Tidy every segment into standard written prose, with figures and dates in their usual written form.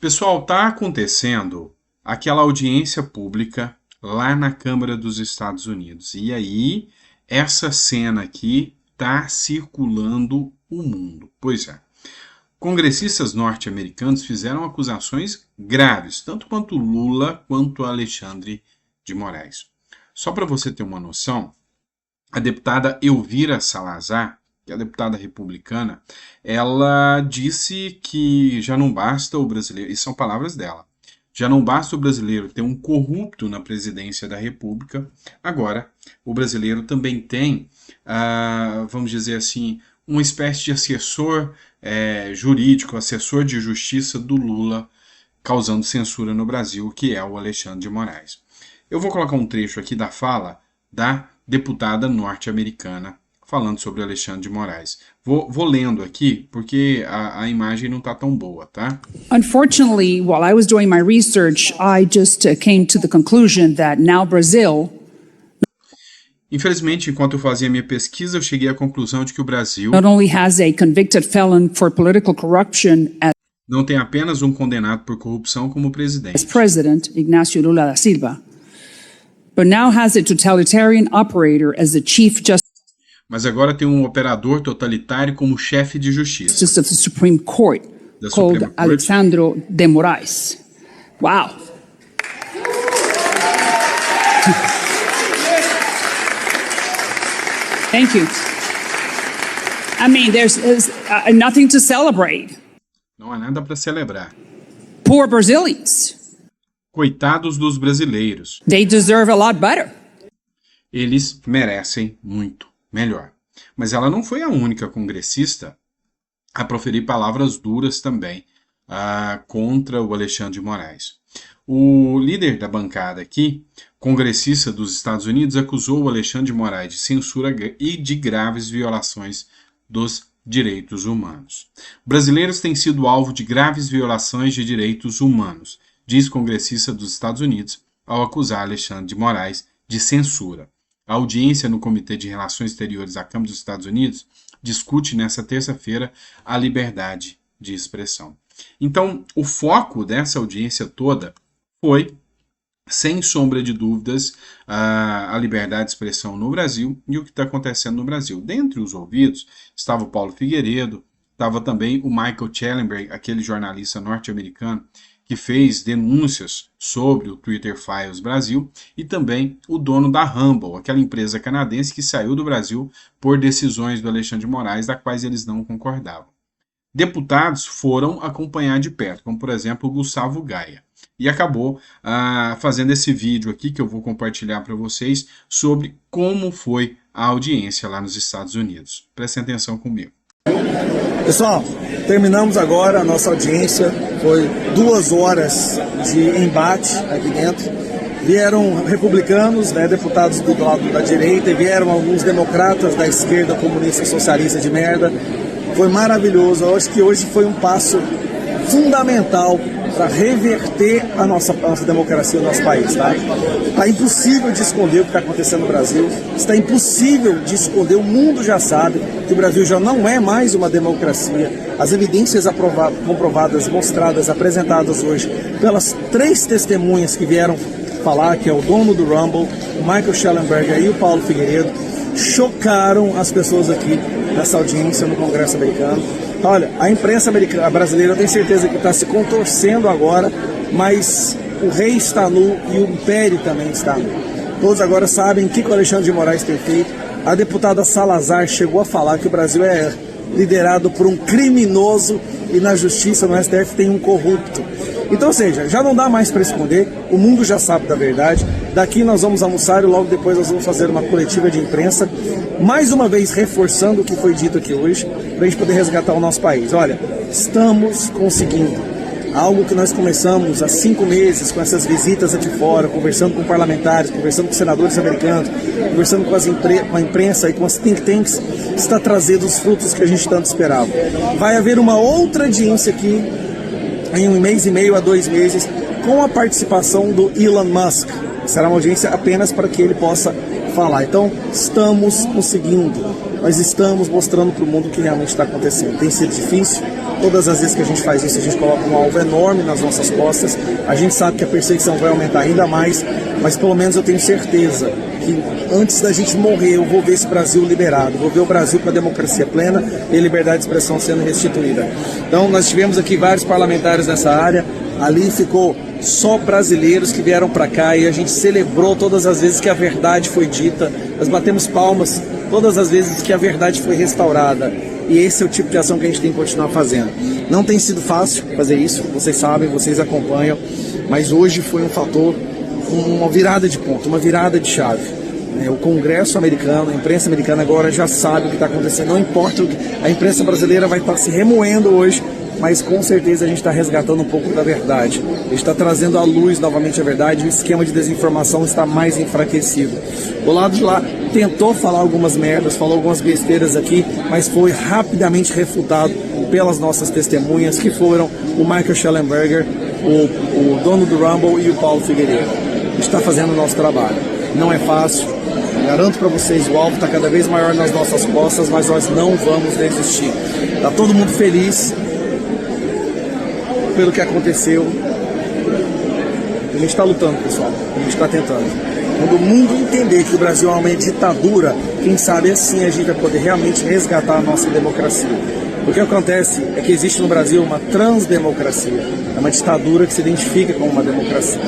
Pessoal, está acontecendo aquela audiência pública lá na Câmara dos Estados Unidos. E aí, essa cena aqui está circulando o mundo. Pois é. Congressistas norte-americanos fizeram acusações graves, tanto quanto Lula quanto Alexandre de Moraes. Só para você ter uma noção, a deputada Elvira Salazar, que é a deputada republicana, ela disse que já não basta o brasileiro, e são palavras dela, já não basta o brasileiro ter um corrupto na presidência da República, agora o brasileiro também tem, vamos dizer assim, uma espécie de assessor jurídico, assessor de justiça do Lula, causando censura no Brasil, que é o Alexandre de Moraes. Eu vou colocar um trecho aqui da fala da deputada norte-americana falando sobre Alexandre de Moraes. Vou lendo aqui, porque a imagem não está tão boa, tá? Unfortunately, while I was doing my research, I just came to the conclusion that now Brazil... Infelizmente, enquanto eu fazia minha pesquisa, eu cheguei à conclusão de que o Brasil not only has a convicted felon for political corruption não tem apenas um condenado por corrupção como presidente, as President Ignacio Lula da Silva, but now has a totalitarian operator as the Chief Justice mas agora tem um operador totalitário como chefe de justiça of the Supreme Court, called Alexandre de Moraes. Wow. Thank you. I mean, there's nothing to celebrate. Não há nada para celebrar. Poor Brazilians. Coitados dos brasileiros. They deserve a lot better. Eles merecem muito melhor. Mas ela não foi a única congressista a proferir palavras duras também contra o Alexandre de Moraes. O líder da bancada aqui, congressista dos Estados Unidos, acusou o Alexandre de Moraes de censura e de graves violações dos direitos humanos. Brasileiros têm sido alvo de graves violações de direitos humanos, diz congressista dos Estados Unidos, ao acusar Alexandre de Moraes de censura. A audiência no Comitê de Relações Exteriores da Câmara dos Estados Unidos discute nesta terça-feira a liberdade de expressão. Então, o foco dessa audiência toda foi, sem sombra de dúvidas, a liberdade de expressão no Brasil e o que está acontecendo no Brasil. Dentre os ouvidos estava o Paulo Figueiredo, estava também o Michael Schellenberg, aquele jornalista norte-americano que fez denúncias sobre o Twitter Files Brasil, e também o dono da Rumble, aquela empresa canadense que saiu do Brasil por decisões do Alexandre de Moraes, das quais eles não concordavam. Deputados foram acompanhar de perto, como por exemplo o Gustavo Gaia, e acabou fazendo esse vídeo aqui que eu vou compartilhar para vocês sobre como foi a audiência lá nos Estados Unidos. Prestem atenção comigo. Pessoal, terminamos agora a nossa audiência, foi 2 horas de embate aqui dentro. Vieram republicanos, deputados do lado da direita, e vieram alguns democratas da esquerda comunista socialista de merda. Foi maravilhoso, eu acho que hoje foi um passo fundamental para reverter a nossa democracia no nosso país, tá? Está impossível de esconder o que está acontecendo no Brasil, está impossível de esconder, o mundo já sabe que o Brasil já não é mais uma democracia. As evidências comprovadas, mostradas, apresentadas hoje pelas 3 testemunhas que vieram falar, que é o dono do Rumble, o Michael Schellenberg e o Paulo Figueiredo, chocaram as pessoas aqui nessa audiência no Congresso americano. Olha, a imprensa brasileira, eu tenho certeza que está se contorcendo agora, mas o rei está nu e o império também está nu. Todos agora sabem o que o Alexandre de Moraes tem feito. A deputada Salazar chegou a falar que o Brasil é liderado por um criminoso e na justiça, no STF, tem um corrupto. Então, ou seja, já não dá mais para esconder, o mundo já sabe da verdade. Daqui nós vamos almoçar e logo depois nós vamos fazer uma coletiva de imprensa, mais uma vez reforçando o que foi dito aqui hoje, para a gente poder resgatar o nosso país. Olha, estamos conseguindo algo que nós começamos há 5 meses com essas visitas aqui fora, conversando com parlamentares, conversando com senadores americanos, conversando com a imprensa e com as think tanks, está trazendo os frutos que a gente tanto esperava. Vai haver uma outra audiência aqui em 1 mês e meio a 2 meses, com a participação do Elon Musk. Será uma audiência apenas para que ele possa falar. Então, estamos conseguindo. Nós estamos mostrando para o mundo o que realmente está acontecendo. Tem sido difícil, Todas as vezes que a gente faz isso, a gente coloca um alvo enorme nas nossas costas. A gente sabe que a perseguição vai aumentar ainda mais, mas pelo menos eu tenho certeza que antes da gente morrer, eu vou ver esse Brasil liberado, vou ver o Brasil com a democracia plena e a liberdade de expressão sendo restituída. Então, nós tivemos aqui vários parlamentares nessa área, ali ficou só brasileiros que vieram para cá e a gente celebrou todas as vezes que a verdade foi dita, nós batemos palmas todas as vezes que a verdade foi restaurada. E esse é o tipo de ação que a gente tem que continuar fazendo. Não tem sido fácil fazer isso, vocês sabem, vocês acompanham, mas hoje foi um fator, uma virada de ponto, uma virada de chave. O Congresso americano, a imprensa americana agora já sabe o que está acontecendo, não importa o que a imprensa brasileira vai estar se remoendo hoje, mas com certeza a gente está resgatando um pouco da verdade. A gente está trazendo à luz novamente a verdade, o esquema de desinformação está mais enfraquecido. O lado de lá tentou falar algumas merdas, falou algumas besteiras aqui, mas foi rapidamente refutado pelas nossas testemunhas, que foram o Michael Schellenberger, o dono do Rumble e o Paulo Figueiredo. A gente está fazendo o nosso trabalho. Não é fácil, garanto para vocês, o alvo está cada vez maior nas nossas costas, mas nós não vamos desistir. Está todo mundo feliz pelo que aconteceu. A gente está lutando, pessoal. A gente está tentando. Quando o mundo entender que o Brasil é uma ditadura, quem sabe assim a gente vai poder realmente resgatar a nossa democracia. O que acontece é que existe no Brasil uma transdemocracia. É uma ditadura que se identifica como uma democracia.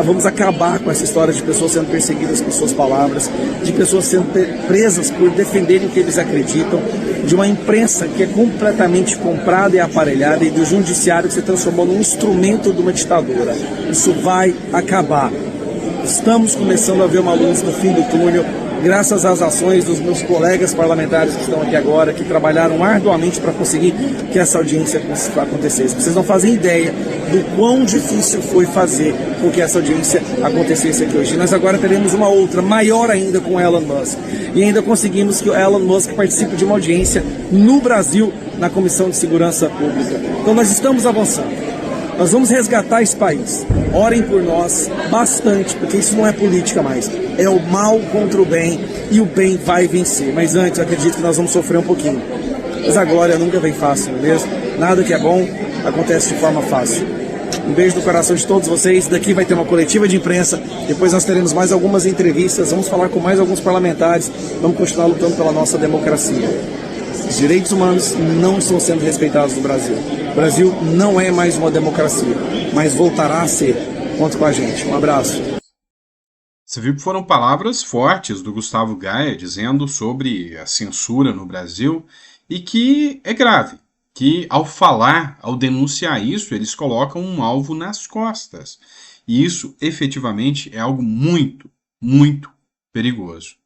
Vamos acabar com essa história de pessoas sendo perseguidas por suas palavras, de pessoas sendo presas por defenderem o que eles acreditam, de uma imprensa que é completamente comprada e aparelhada e do judiciário que se transformou num instrumento de uma ditadura. Isso vai acabar. Estamos começando a ver uma luz no fim do túnel, graças às ações dos meus colegas parlamentares que estão aqui agora, que trabalharam arduamente para conseguir que essa audiência acontecesse. Vocês não fazem ideia do quão difícil foi fazer com que essa audiência acontecesse aqui hoje. Nós agora teremos uma outra, maior ainda, com o Elon Musk. E ainda conseguimos que o Elon Musk participe de uma audiência no Brasil, na Comissão de Segurança Pública. Então nós estamos avançando. Nós vamos resgatar esse país. Orem por nós bastante, porque isso não é política mais. É o mal contra o bem e o bem vai vencer. Mas antes, eu acredito que nós vamos sofrer um pouquinho. Mas a glória nunca vem fácil, não é mesmo? Nada que é bom acontece de forma fácil. Um beijo no coração de todos vocês. Daqui vai ter uma coletiva de imprensa. Depois nós teremos mais algumas entrevistas. Vamos falar com mais alguns parlamentares. Vamos continuar lutando pela nossa democracia. Os direitos humanos não estão sendo respeitados no Brasil. O Brasil não é mais uma democracia, mas voltará a ser. Conta com a gente. Um abraço. Você viu que foram palavras fortes do Gustavo Gaia dizendo sobre a censura no Brasil e que é grave, que ao falar, ao denunciar isso, eles colocam um alvo nas costas. E isso efetivamente é algo muito, muito perigoso.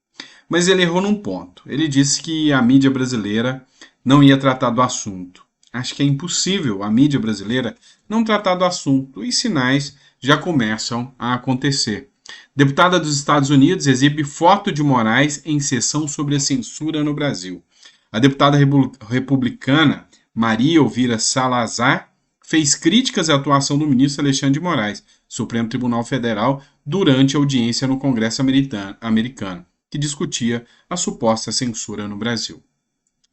Mas ele errou num ponto. Ele disse que a mídia brasileira não ia tratar do assunto. Acho que é impossível a mídia brasileira não tratar do assunto e sinais já começam a acontecer. Deputada dos Estados Unidos exibe foto de Moraes em sessão sobre a censura no Brasil. A deputada republicana Maria Elvira Salazar fez críticas à atuação do ministro Alexandre de Moraes, Supremo Tribunal Federal, durante a audiência no Congresso americano, que discutia a suposta censura no Brasil.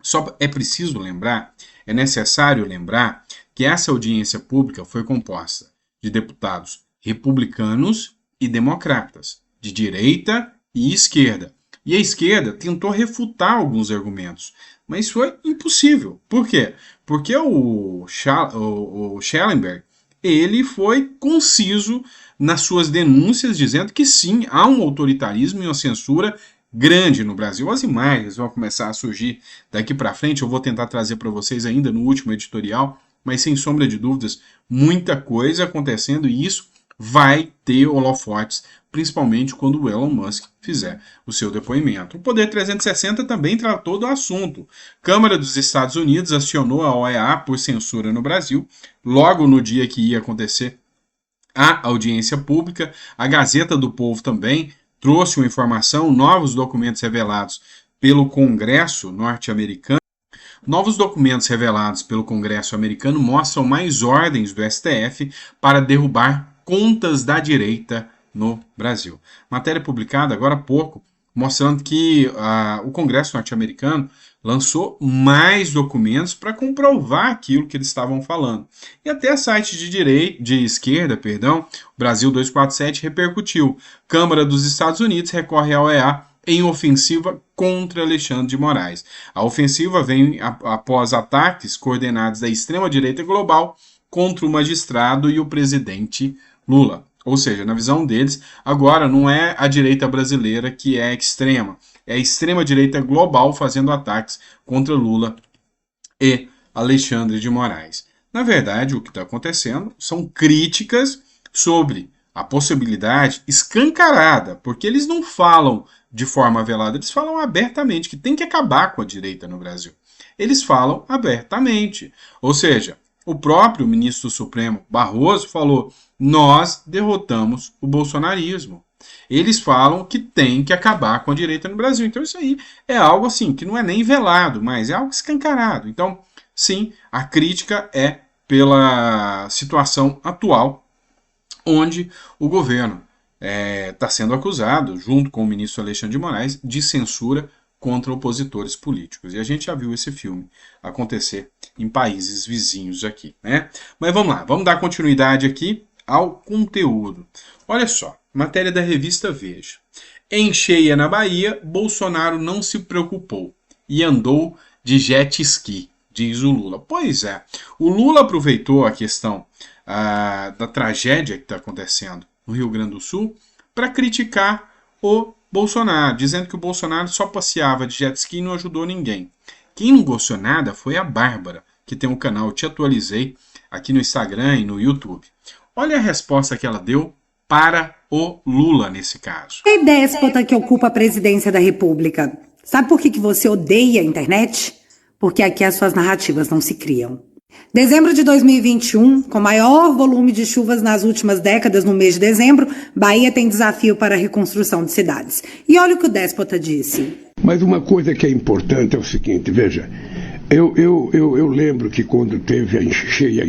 Só é preciso lembrar, é necessário lembrar, que essa audiência pública foi composta de deputados republicanos e democratas, de direita e esquerda. E a esquerda tentou refutar alguns argumentos, mas foi impossível. Por quê? Porque o Schellenberg, ele foi conciso nas suas denúncias, dizendo que sim, há um autoritarismo e uma censura grande no Brasil. As imagens vão começar a surgir daqui para frente, eu vou tentar trazer para vocês ainda no último editorial, mas sem sombra de dúvidas, muita coisa acontecendo e isso vai ter holofotes, principalmente quando o Elon Musk fizer o seu depoimento. O Poder 360 também tratou do assunto. Câmara dos Estados Unidos acionou a OEA por censura no Brasil, logo no dia que ia acontecer a audiência pública. A Gazeta do Povo também trouxe uma informação, novos documentos revelados pelo Congresso norte-americano. Novos documentos revelados pelo Congresso americano mostram mais ordens do STF para derrubar contas da direita no Brasil. Matéria publicada agora há pouco, mostrando que o Congresso norte-americano lançou mais documentos para comprovar aquilo que eles estavam falando. E até site de esquerda, o Brasil 247, repercutiu. Câmara dos Estados Unidos recorre ao EA em ofensiva contra Alexandre de Moraes. A ofensiva vem após ataques coordenados da extrema-direita global contra o magistrado e o presidente Lula. Ou seja, na visão deles, agora não é a direita brasileira que é extrema, é a extrema-direita global fazendo ataques contra Lula e Alexandre de Moraes. Na verdade, o que está acontecendo são críticas sobre a possibilidade escancarada, porque eles não falam de forma velada, eles falam abertamente que tem que acabar com a direita no Brasil. Eles falam abertamente. Ou seja, o próprio ministro do Supremo, Barroso, falou: nós derrotamos o bolsonarismo. Eles falam que tem que acabar com a direita no Brasil. Então isso aí é algo assim, que não é nem velado, mas é algo escancarado. Então, sim, a crítica é pela situação atual, onde o governo está sendo acusado, junto com o ministro Alexandre de Moraes, de censura contra opositores políticos. E a gente já viu esse filme acontecer em países vizinhos aqui, né? Mas vamos lá, vamos dar continuidade aqui ao conteúdo. Olha só, matéria da revista Veja. Em cheia na Bahia, Bolsonaro não se preocupou e andou de jet ski, diz o Lula. Pois é, o Lula aproveitou a questão da tragédia que está acontecendo no Rio Grande do Sul para criticar o Bolsonaro, dizendo que o Bolsonaro só passeava de jet ski e não ajudou ninguém. Quem não gostou nada foi a Bárbara, que tem um canal Te Atualizei aqui no Instagram e no YouTube. Olha a resposta que ela deu para o Lula nesse caso. É déspota que ocupa a presidência da República. Sabe por que você odeia a internet? Porque aqui as suas narrativas não se criam. Dezembro de 2021, com maior volume de chuvas nas últimas décadas no mês de dezembro, Bahia tem desafio para a reconstrução de cidades. E olha o que o déspota disse. Mas uma coisa que é importante é o seguinte, veja, eu lembro que quando teve a encheia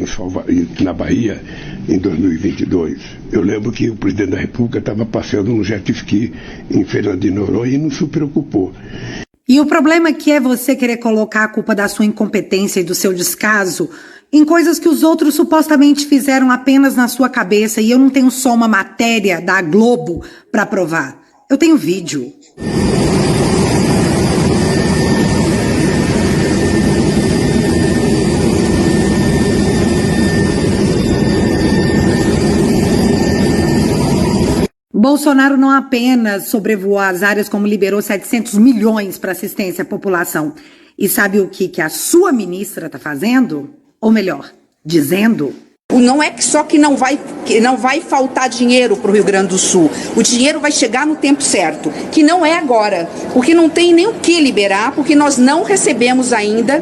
na Bahia, em 2022, eu lembro que o presidente da República estava passeando no jet ski em Fernando de Noronha e não se preocupou. E o problema aqui é você querer colocar a culpa da sua incompetência e do seu descaso em coisas que os outros supostamente fizeram apenas na sua cabeça, e eu não tenho só uma matéria da Globo para provar. Eu tenho vídeo. Bolsonaro não apenas sobrevoou as áreas, como liberou 700 milhões para assistência à população. E sabe o que a sua ministra está fazendo? Ou melhor, dizendo? Não é só que não vai faltar dinheiro para o Rio Grande do Sul. O dinheiro vai chegar no tempo certo, que não é agora, porque não tem nem o que liberar, porque nós não recebemos ainda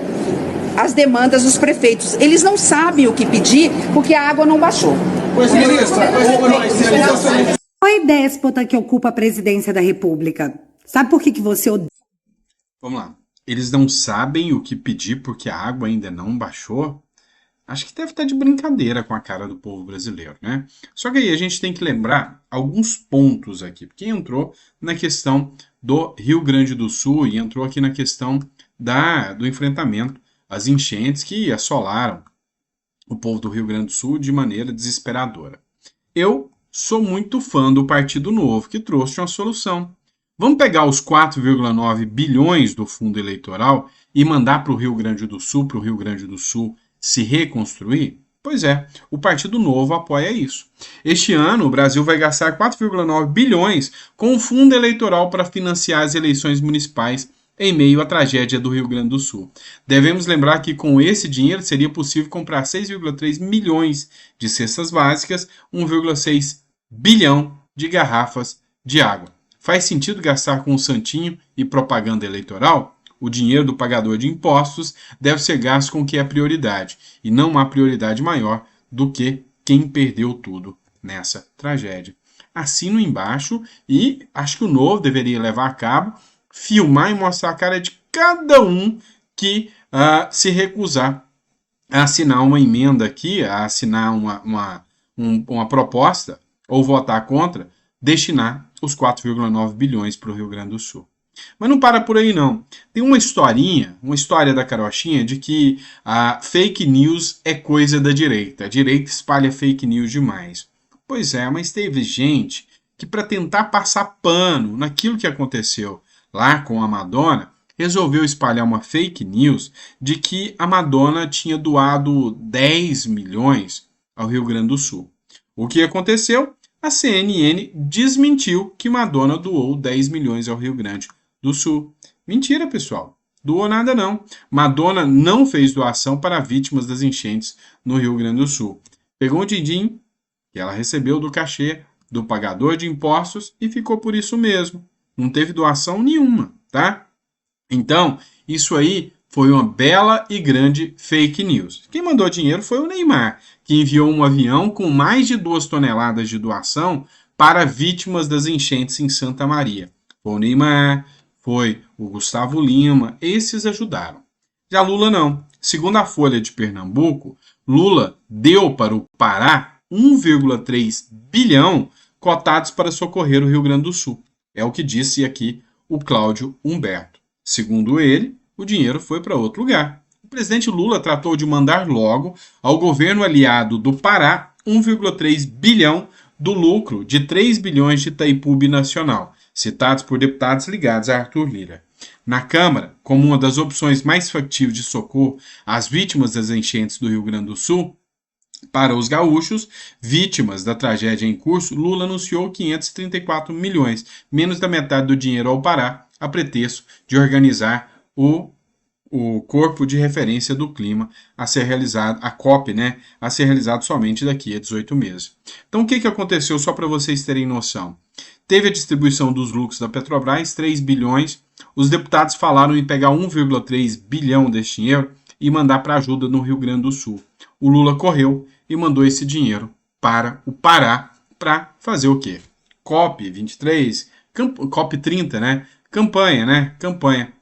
as demandas dos prefeitos. Eles não sabem o que pedir, porque a água não baixou. Pois, ministra, Oi, déspota que ocupa a presidência da República. Sabe por que você odeia? Vamos lá. Eles não sabem o que pedir porque a água ainda não baixou? Acho que deve estar de brincadeira com a cara do povo brasileiro, né? Só que aí a gente tem que lembrar alguns pontos aqui. Porque entrou na questão do Rio Grande do Sul e entrou aqui na questão do enfrentamento às enchentes que assolaram o povo do Rio Grande do Sul de maneira desesperadora. Eu sou muito fã do Partido Novo, que trouxe uma solução. Vamos pegar os 4,9 bilhões do fundo eleitoral e mandar para o Rio Grande do Sul se reconstruir? Pois é, o Partido Novo apoia isso. Este ano, o Brasil vai gastar 4,9 bilhões com o fundo eleitoral para financiar as eleições municipais em meio à tragédia do Rio Grande do Sul. Devemos lembrar que com esse dinheiro seria possível comprar 6,3 milhões de cestas básicas, 1,6 bilhão de garrafas de água. Faz sentido gastar com o santinho e propaganda eleitoral? O dinheiro do pagador de impostos deve ser gasto com o que é prioridade, e não há prioridade maior do que quem perdeu tudo nessa tragédia. Assino embaixo e acho que o Novo deveria levar a cabo, filmar e mostrar a cara de cada um que se recusar a assinar uma emenda aqui, a assinar uma proposta ou votar contra, destinar os 4,9 bilhões para o Rio Grande do Sul. Mas não para por aí não. Tem uma história da carochinha de que a fake news é coisa da direita. A direita espalha fake news demais. Pois é, mas teve gente que para tentar passar pano naquilo que aconteceu lá com a Madonna, resolveu espalhar uma fake news de que a Madonna tinha doado 10 milhões ao Rio Grande do Sul. O que aconteceu? A CNN desmentiu que Madonna doou 10 milhões ao Rio Grande do Sul. Mentira, pessoal. Doou nada não. Madonna não fez doação para vítimas das enchentes no Rio Grande do Sul. Pegou um din-din que ela recebeu do cachê do pagador de impostos e ficou por isso mesmo. Não teve doação nenhuma, tá? Então, isso aí foi uma bela e grande fake news. Quem mandou dinheiro foi o Neymar, que enviou um avião com mais de 2 toneladas de doação para vítimas das enchentes em Santa Maria. Foi o Neymar, foi o Gustavo Lima, esses ajudaram. Já Lula não. Segundo a Folha de Pernambuco, Lula deu para o Pará 1,3 bilhão cotados para socorrer o Rio Grande do Sul. É o que disse aqui o Cláudio Humberto. Segundo ele, o dinheiro foi para outro lugar. O presidente Lula tratou de mandar logo ao governo aliado do Pará 1,3 bilhão do lucro de 3 bilhões de Itaipu Binacional, citados por deputados ligados a Arthur Lira. Na Câmara, como uma das opções mais factíveis de socorro às vítimas das enchentes do Rio Grande do Sul, para os gaúchos, vítimas da tragédia em curso, Lula anunciou 534 milhões, menos da metade do dinheiro ao Pará, a pretexto de organizar o Corpo de Referência do Clima a ser realizado, a COP, a ser realizado somente daqui a 18 meses. Então, o que aconteceu, só para vocês terem noção? Teve a distribuição dos lucros da Petrobras, 3 bilhões, os deputados falaram em pegar 1,3 bilhão desse dinheiro e mandar para ajuda no Rio Grande do Sul. O Lula correu e mandou esse dinheiro para o Pará para fazer o quê? COP 23, COP 30, Campanha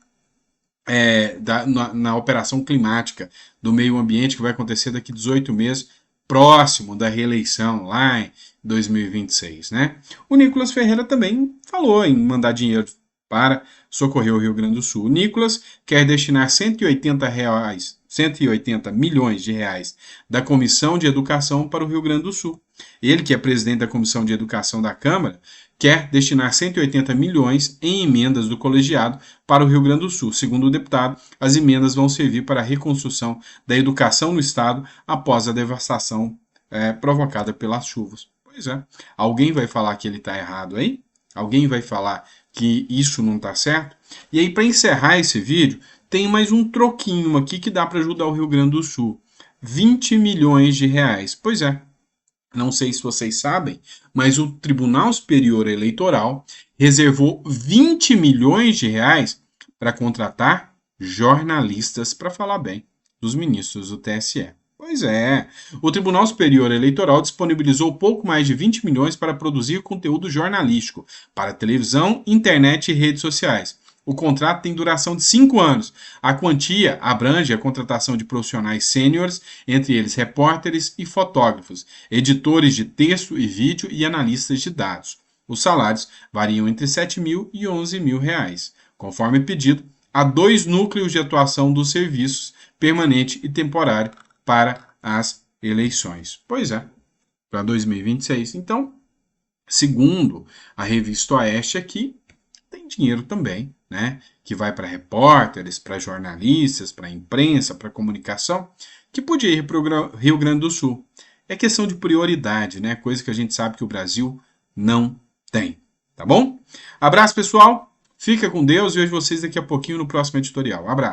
na operação climática do meio ambiente que vai acontecer daqui a 18 meses, próximo da reeleição lá em 2026, O Nicolas Ferreira também falou em mandar dinheiro para socorrer o Rio Grande do Sul. O Nicolas quer destinar 180 milhões de reais da Comissão de Educação para o Rio Grande do Sul. Ele, que é presidente da Comissão de Educação da Câmara, quer destinar 180 milhões em emendas do colegiado para o Rio Grande do Sul. Segundo o deputado, as emendas vão servir para a reconstrução da educação no estado após a devastação provocada pelas chuvas. Pois é, alguém vai falar que ele está errado aí? Alguém vai falar que isso não está certo? E aí, para encerrar esse vídeo, tem mais um troquinho aqui que dá para ajudar o Rio Grande do Sul. 20 milhões de reais. Pois é, não sei se vocês sabem, mas o Tribunal Superior Eleitoral reservou 20 milhões de reais para contratar jornalistas para falar bem dos ministros do TSE. Pois é, o Tribunal Superior Eleitoral disponibilizou pouco mais de 20 milhões para produzir conteúdo jornalístico para televisão, internet e redes sociais. O contrato tem duração de 5 anos. A quantia abrange a contratação de profissionais sêniores, entre eles repórteres e fotógrafos, editores de texto e vídeo e analistas de dados. Os salários variam entre 7 mil e 11 mil reais. Conforme pedido, há 2 núcleos de atuação dos serviços, permanente e temporário, para as eleições. Pois é, para 2026. Então, segundo a revista Oeste aqui, tem dinheiro também, que vai para repórteres, para jornalistas, para imprensa, para comunicação, que podia ir para o Rio Grande do Sul. É questão de prioridade, coisa que a gente sabe que o Brasil não tem. Tá bom? Abraço, pessoal. Fica com Deus e vejo vocês daqui a pouquinho no próximo editorial. Abraço.